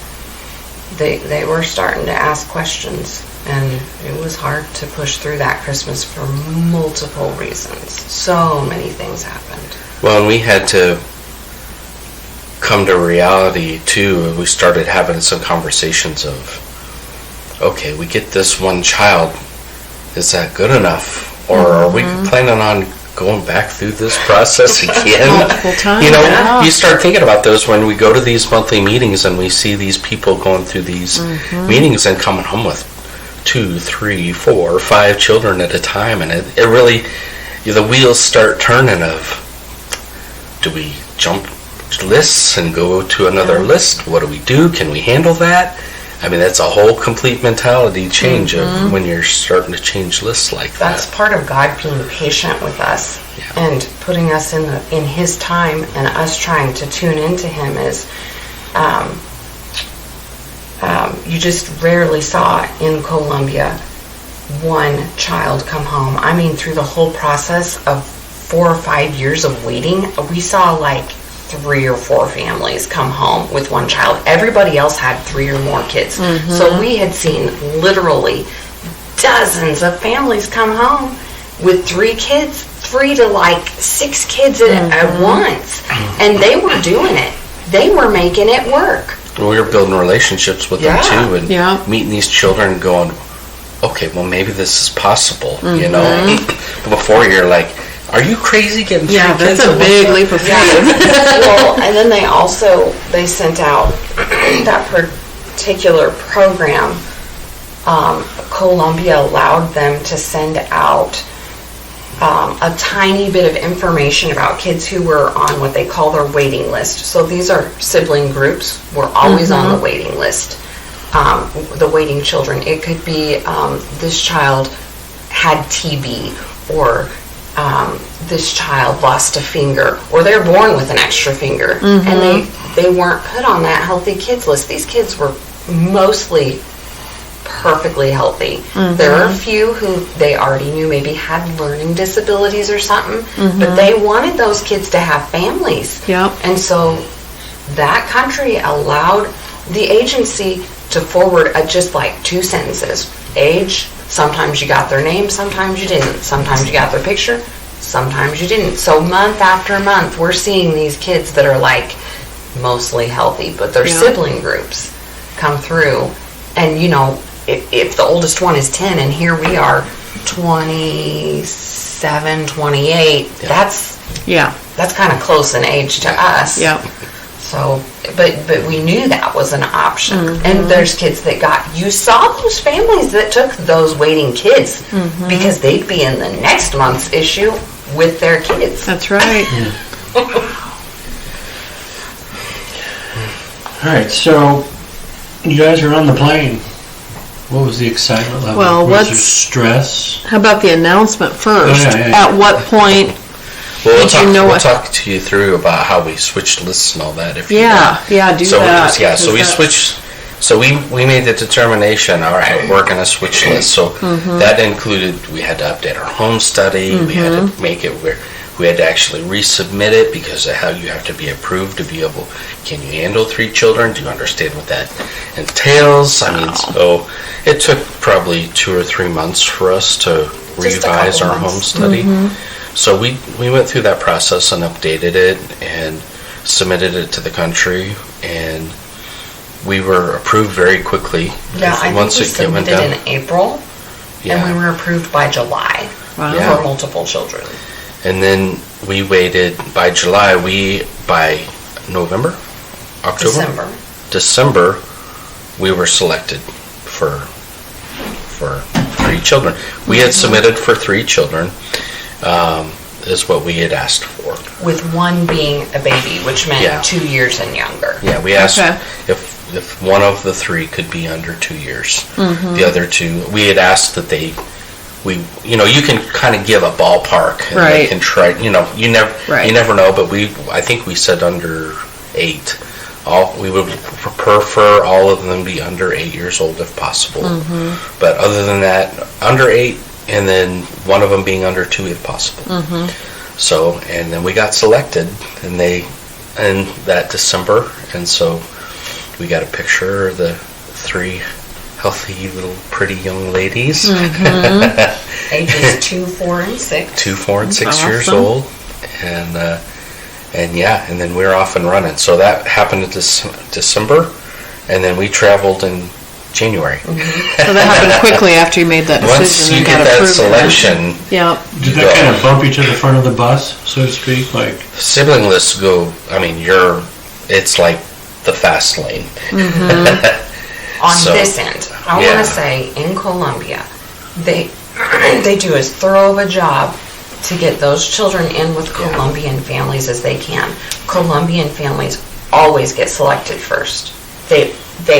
they were starting to ask questions, and it was hard to push through that Christmas for multiple reasons. So many things happened. Well, and we had to come to reality too. We started having some conversations of, okay, we get this one child, is that good enough? Or are we planning on going back through this process again? Multiple times. You start thinking about those when we go to these monthly meetings and we see these people going through these meetings and coming home with 2, 3, 4, 5 children at a time, and it really, the wheels start turning of, do we jump lists and go to another list? What do we do? Can we handle that? That's a whole complete mentality change of when you're starting to change lists like that. That's part of God being patient with us and putting us in His time, and us trying to tune into Him is, you just rarely saw in Colombia one child come home. Through the whole process of 4 or 5 years of waiting, we saw like 3 or 4 families come home with one child. Everybody else had 3 or more kids. So we had seen literally dozens of families come home with 3 kids, 3 to like 6 kids at once. And they were doing it. They were making it work. We were building relationships with them too, and meeting these children and going, okay, well maybe this is possible, Before you're like, are you crazy getting 3 kids? That's a big leap of faith. Well, and then they sent out that particular program. Colombia allowed them to send out a tiny bit of information about kids who were on what they call their waiting list. So these are sibling groups. We're always on the waiting list. The waiting children. It could be this child had TB, or this child lost a finger, or they're born with an extra finger, and they weren't put on that healthy kids list. These kids were mostly perfectly healthy. There are a few who they already knew maybe had learning disabilities or something, but they wanted those kids to have families. And so that country allowed the agency to forward just like 2 sentences. Age, sometimes you got their name, sometimes you didn't. Sometimes you got their picture, sometimes you didn't. So month after month, we're seeing these kids that are like mostly healthy, but their sibling groups come through. And, you know, if the oldest one is 10 and here we are 27, 28, that's kind of close in age to us. Yeah. So, but we knew that was an option. And there's kids that you saw those families that took those waiting kids because they'd be in the next month's issue with their kids. That's right. All right, so you guys are on the plane. What was the excitement level? Well, was there stress? How about the announcement first? At what point we'll talk to you through about how we switched lists and all that. If you that. So we switched. So we made the determination. All right, we're going to switch lists. So that included we had to update our home study. We had to make it where we had to actually resubmit it because of how you have to be approved to be able. Can you handle 3 children? Do you understand what that entails? I mean, so it took probably 2 or 3 months for us to revise our home study. So we went through that process and updated it and submitted it to the country, and we were approved very quickly. Yeah, I think we submitted in April, and we were approved by July for multiple children. And then we waited by July. By November, October, December, we were selected for 3 children. We had submitted for 3 children. Is what we had asked for. With one being a baby, which meant 2 years and younger. Yeah, we asked if one of the 3 could be under 2 years. The other 2, we had asked that you can kind of give a ballpark. And they can try, you never know, but I think we said under 8. We would prefer all of them be under 8 years old if possible. But other than that, under 8, and then one of them being under 2 if possible. So, and then we got selected in that December, and so we got a picture of the 3 healthy little pretty young ladies. Ages 2, 4, and 6. 2, 4, and 6 years old, and then we're off and running. So that happened in December, and then we traveled in January. So that happened quickly after you made that decision. Once you get that selection, did that kind of bump you to the front of the bus, so to speak? Like sibling lists go. I mean, it's like the fast lane. On this end, I want to say in Colombia, they do as thorough of a job to get those children in with Colombian families as they can. Colombian families always get selected first. They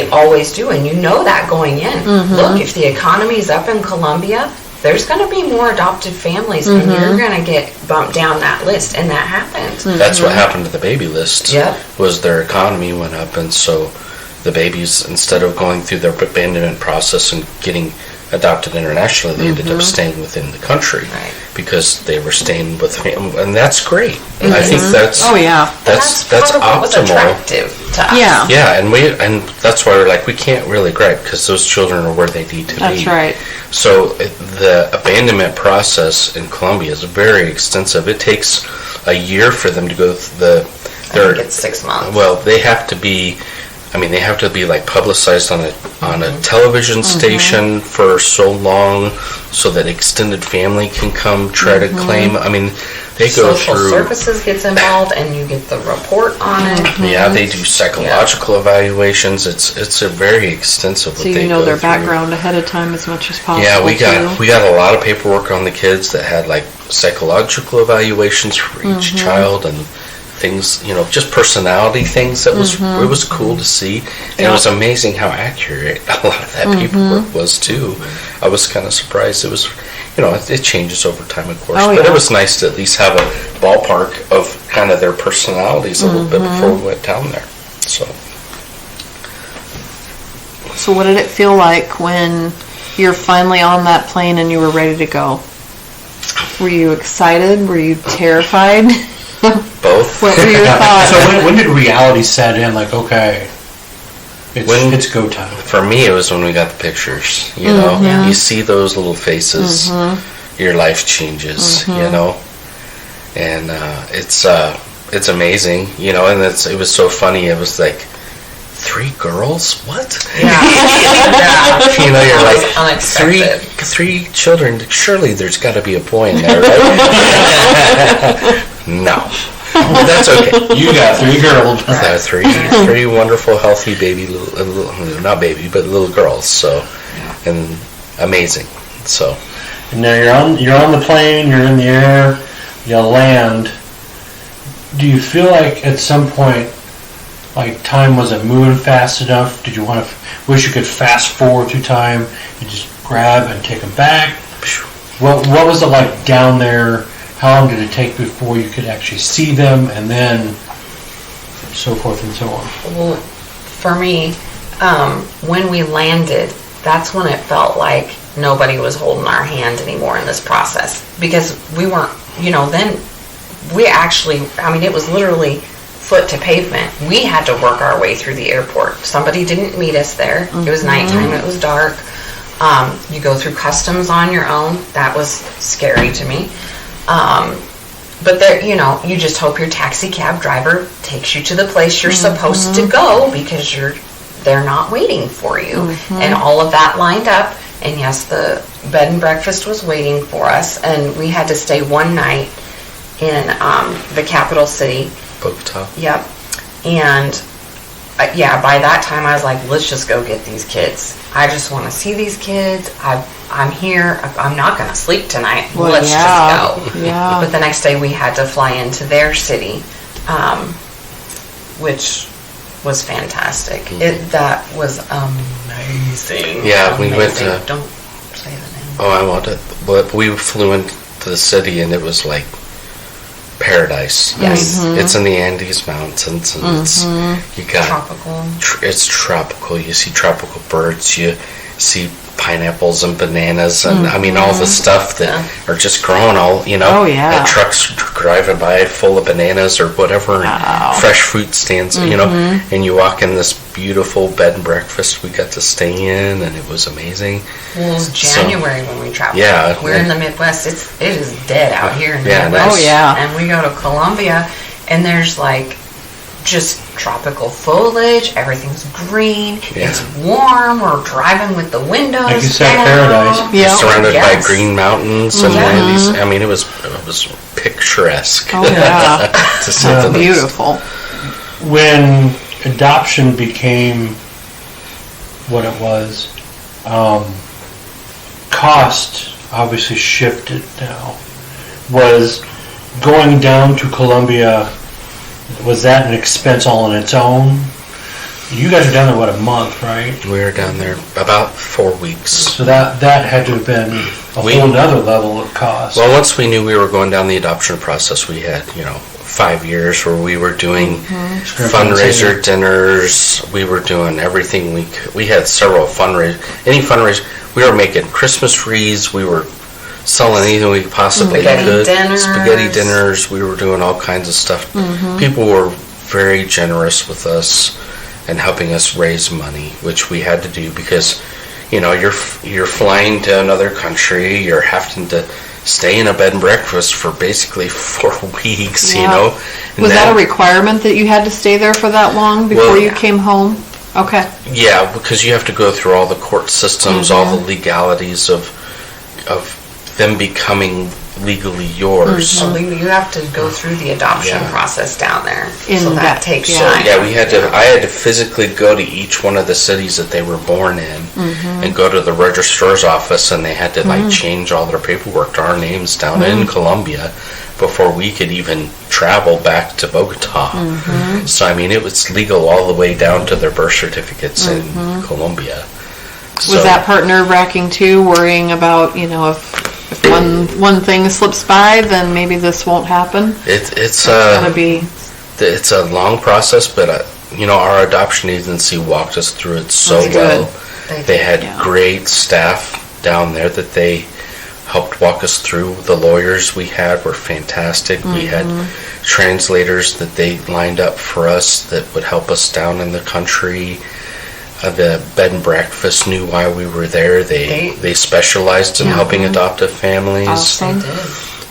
always do, and you know that going in. Look, if the economy is up in Colombia, there's going to be more adopted families, and you're going to get bumped down that list, and that happens. That's what happened to the baby list. Was their economy went up, and so the babies, instead of going through their abandonment process and getting adopted internationally, they ended up staying within the country because they were staying with family, and that's great. I think that's that's optimal. Was attractive to us. And that's why we're like, we can't really gripe because those children are where they need to be. That's right. So the abandonment process in Colombia is very extensive. It takes a year for them to go through I think it's 6 months. Well, they have to be. They have to be like publicized on a television station for so long, so that extended family can come try to claim. They go Social through. Services gets involved, and you get the report on it. Yeah, they do psychological evaluations. It's a very extensive. So you know their background ahead of time as much as possible. Yeah, we got a lot of paperwork on the kids that had like psychological evaluations for each child and things, just personality things. It was cool to see. And it was amazing how accurate a lot of that paperwork was too. I was kind of surprised. It was, it changes over time, of course, but it was nice to at least have a ballpark of kind of their personalities a little bit before we went down there. So what did it feel like when you're finally on that plane and you were ready to go? Were you excited? Were you terrified? Both. What were your thoughts? So when did reality set in? Like, okay, It's go time. For me, it was when we got the pictures. You know, you see those little faces, your life changes. You know, and it's amazing. You know, and it was so funny. It was like 3 girls. What? Yeah. You know, you're like unexpected. three children. Surely there's got to be a boy in there, right? No. But that's okay. You got 3 girls. Three wonderful, healthy baby, not baby, but little girls. So, and amazing. So. Now you're on the plane. You're in the air. You land. Do you feel like at some point, like time wasn't moving fast enough? Did you wish you could fast forward through time? You just grab and take them back. What was it like down there? How long did it take before you could actually see them, and then so forth and so on? Well, for me, when we landed, that's when it felt like nobody was holding our hand anymore in this process, because we weren't, then we actually, it was literally foot to pavement. We had to work our way through the airport. Somebody didn't meet us there. It was nighttime. It was dark. You go through customs on your own. That was scary to me. But there, you just hope your taxi cab driver takes you to the place you're supposed to go, because they're not waiting for you. And all of that lined up. And yes, the bed and breakfast was waiting for us, and we had to stay one night in the capital city, Bogota. Yep. And by that time I was like, let's just go get these kids. I just want to see these kids. I'm here. I'm not going to sleep tonight. Well, let's just go. Yeah. But the next day we had to fly into their city, which was fantastic. That was amazing. Yeah, we went to... Don't say the name. Oh, I want it. But we flew into the city, and it was like paradise. Yes. It's in the Andes Mountains, and you got tropical. It's tropical. You see tropical birds. You see pineapples and bananas, and all the stuff that are just growing. All Oh yeah. Trucks driving by full of bananas or whatever, and fresh fruit stands. And you walk in this beautiful bed and breakfast we got to stay in, and it was amazing. Well, it was January when we traveled. Yeah, we're in the Midwest. It is dead out here in the Midwest. Nice. Oh yeah. And we go to Colombia, and there's like just tropical foliage. Everything's green. Yeah. It's warm. We're driving with the windows Like you said, down. paradise. You're surrounded by Yes. green mountains and these. It was picturesque. Oh yeah. To say the least. Beautiful. When adoption became what it was, cost obviously shifted now. Was going down to Colombia, was that an expense all on its own? You guys are down there, a month, right? We were down there about 4 weeks. So that had to have been a whole other level of cost. Well, once we knew we were going down the adoption process, we had, 5 years where we were doing fundraiser dinners. We were doing everything we had several fundraisers. We were making Christmas wreaths. We were selling anything we possibly could. Spaghetti dinners. We were doing all kinds of stuff. People were very generous with us and helping us raise money, which we had to do because, you're flying to another country. You're having to stay in a bed and breakfast for basically 4 weeks, Was that a requirement that you had to stay there for that long before you came home? Okay. Yeah, because you have to go through all the court systems, all the legalities of them becoming legally yours. So you have to go through the adoption process down there. So that takes time. Yeah, I had to physically go to each one of the cities that they were born in and go to the registrar's office, and they had to change all their paperwork to our names down in Colombia before we could even travel back to Bogota. So it was legal all the way down to their birth certificates in Colombia. Was that part nerve-wracking too, worrying about, if one thing slips by, then maybe this won't happen? It's a long process, but our adoption agency walked us through it so well. They had great staff down there that they helped walk us through. The lawyers we had were fantastic. We had translators that they lined up for us that would help us down in the country. The bed and breakfast knew why we were there. They specialized in helping adoptive families. Awesome. They did.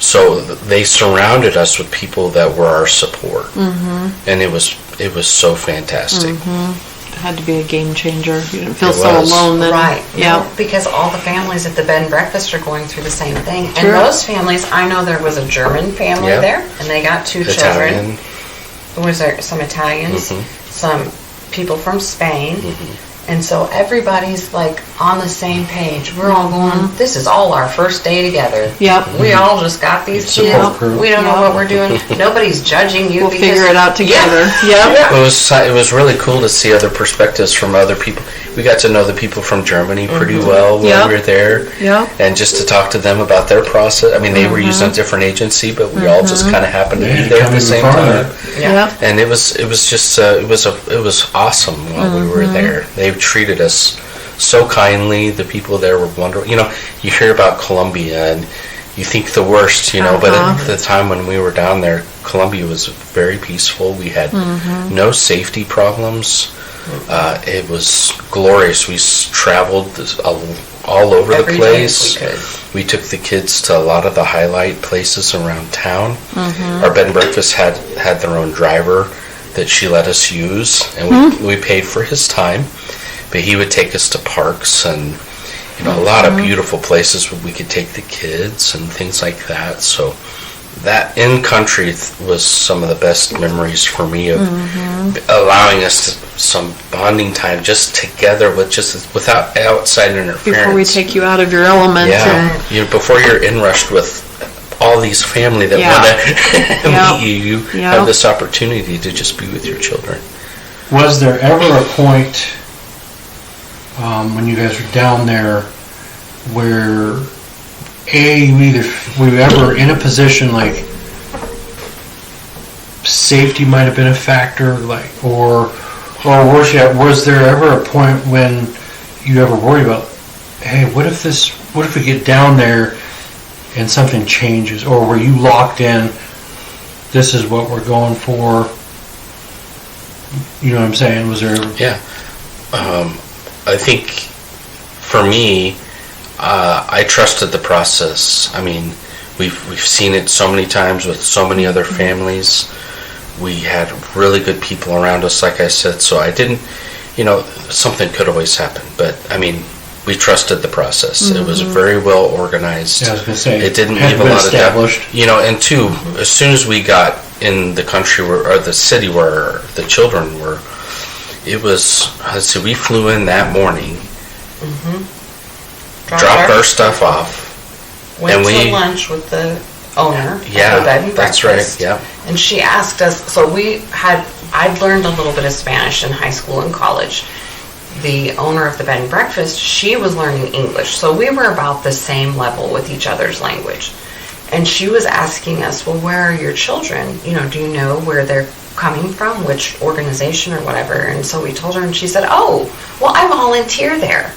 So they surrounded us with people that were our support, and it was so fantastic. It had to be a game changer. You didn't feel It so was. alone then. Right. Yeah. No, because all the families at the bed and breakfast are going through the same thing. True. And those families, I know there was a German family Yeah. there, and they got 2 Italian. children. Was there some Italians, some people from Spain, and so everybody's like on the same page. We're all going, this is all our first day together. Yep. We all just got these Support kids. group. We don't know what we're doing. Nobody's judging you. We'll because, figure it out together. Yep. It was really cool to see other perspectives from other people. We got to know the people from Germany pretty well while we were there, and just to talk to them about their process. I mean, they were using a different agency, but we all just kind of happened to be there at the same time. Yeah. And it was just it was awesome while we were there. They treated us so kindly. The people there were wonderful. You know, you hear about Colombia and you think the worst, you know, but at the time when we were down there, Colombia was very peaceful. We had no safety problems. It was glorious. We traveled all over the place. We took the kids to a lot of the highlight places around town. Our bed and breakfast had their own driver that she let us use, and we paid for his time. But he would take us to parks and a lot of beautiful places where we could take the kids and things like that. So that in country was some of the best memories for me of allowing us some bonding time just together without outside interference. Before we take you out of your element. Before you're inrushed with all these family that want to meet you, you have this opportunity to just be with your children. Was there ever a point when you guys were down there where were you ever in a position like safety might have been a factor, like, or was there ever a point when you ever worried about, hey, what if we get down there and something changes, or were you locked in, this is what we're going for? You know what I'm saying? Was there? Yeah. I think for me, I trusted the process. I mean, we've seen it so many times with so many other families. We had really good people around us, like I said, so I didn't, something could always happen. But, I mean, we trusted the process. It was very well organized. Yeah, I was going to say, it didn't leave a lot of doubt. And two, as soon as we got in the country or the city where the children were, it was, we flew in that morning, dropped our stuff off, went to lunch with the owner of the bed and breakfast. That's right, yeah. And she asked us, so I'd learned a little bit of Spanish in high school and college. The owner of the bed and breakfast, she was learning English, so we were about the same level with each other's language. And she was asking us, well, where are your children? Do you know where they're coming from, which organization or whatever? And so we told her, and she said, oh, well, I volunteer there.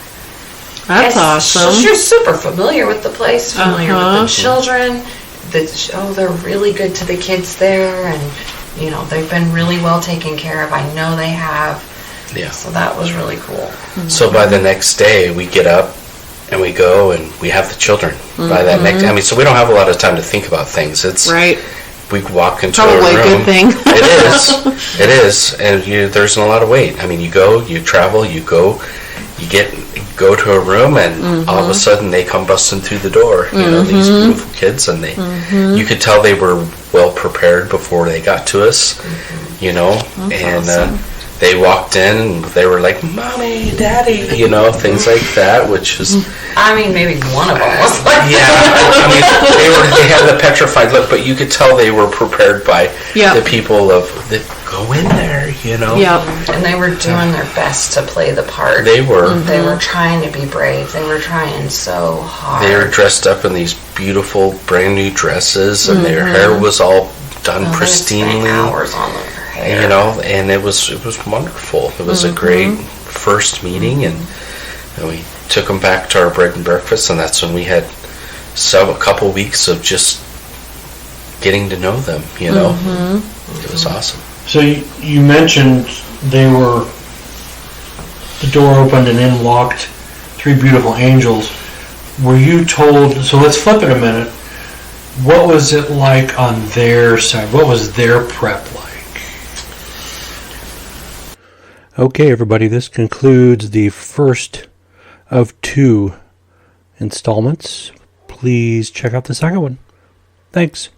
That's awesome. So she's super familiar with the place, familiar with the children. They're really good to the kids there, and they've been really well taken care of. I know they have. Yeah. So that was really cool. So by the next day, we get up and we go and we have the children. By that next, so we don't have a lot of time to think about things. It's right. We walk into probably a room. A good thing. It is, and there's a lot of wait. I mean, you go, you travel, you go to a room, and all of a sudden they come busting through the door. These beautiful kids, and you could tell they were well prepared before they got to us. And awesome. They walked in and they were like, "Mommy, Daddy," things like that, which is. I mean, maybe one of them was like. Yeah, I mean, they had the petrified look, but you could tell they were prepared by the people go in there, Yeah. And they were doing their best to play the part. They were. They were trying to be brave. They were trying so hard. They were dressed up in these beautiful, brand new dresses, and their hair was all done pristinely. They spent hours on their hair. And it was wonderful. It was a great first meeting, and we took them back to our bread and breakfast, and that's when we had a couple weeks of just getting to know them. It was awesome. So you mentioned they were the door opened and in walked 3 beautiful angels, were you told, so let's flip it a minute, what was it like on their side? What was their prep like? Okay, everybody, this concludes the first of 2 installments. Please check out the second one. Thanks.